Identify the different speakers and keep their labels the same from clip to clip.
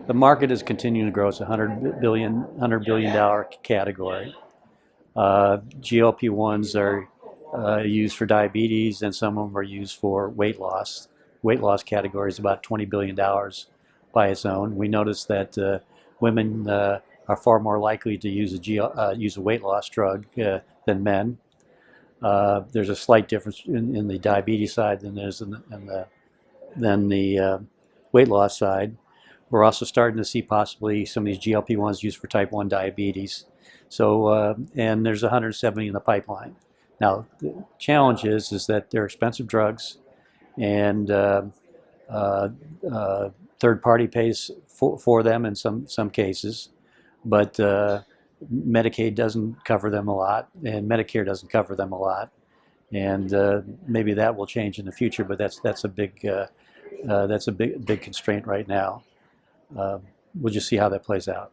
Speaker 1: The market is continuing to grow. It's a $100 billion category. GLP-1s are used for diabetes, and some of them are used for weight loss. Weight loss category is about $20 billion by its own. We noticed that women are far more likely to use a weight loss drug than men. There's a slight difference in the diabetes side than there's in the weight loss side. We're also starting to see possibly some of these GLP-1s used for type 1 diabetes. So, and there's 170 in the pipeline. Now, the challenge is that they're expensive drugs, and third party pays for them in some cases, but Medicaid doesn't cover them a lot, and Medicare doesn't cover them a lot, and maybe that will change in the future. But that's a big constraint right now. We'll just see how that plays out.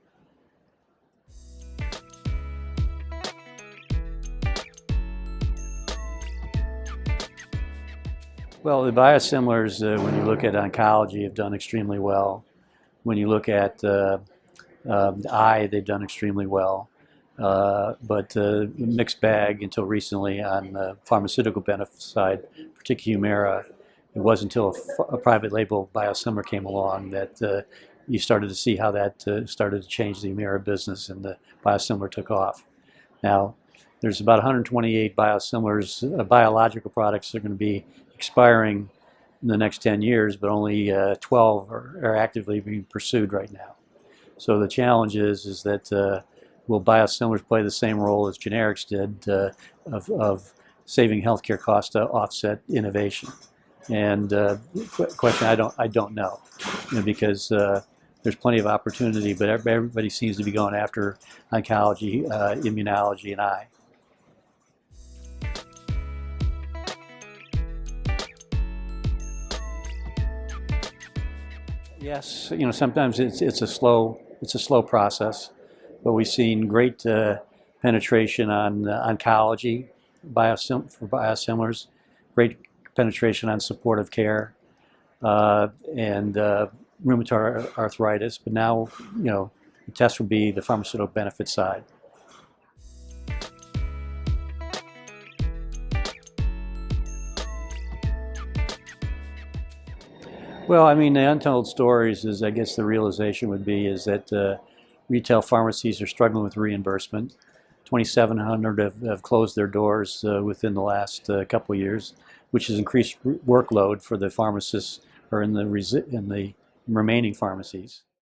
Speaker 1: Well, the biosimilars, when you look at oncology, have done extremely well. When you look at the eye, they've done extremely well. But mixed bag until recently on the pharmaceutical benefit side, particularly Humira. It wasn't until a private label biosimilar came along that you started to see how that started to change the Humira business, and the biosimilar took off. Now, there's about 128 biosimilars, biological products that are going to be expiring in the next 10 years, but only 12 are actively being pursued right now. So the challenge is that will biosimilars play the same role as generics did of saving healthcare costs to offset innovation? And question, I don't know, because there's plenty of opportunity, but everybody seems to be going after oncology, immunology, and eye. Yes, sometimes it's a slow process, but we've seen great penetration on oncology for biosimilars, great penetration on supportive care, and rheumatoid arthritis. But now, the test will be the pharmaceutical benefit side. Well, I mean, the untold stories is, I guess the realization would be, is that retail pharmacies are struggling with reimbursement. 2,700 have closed their doors within the last couple of years, which has increased workload for the pharmacists or in the remaining pharmacies.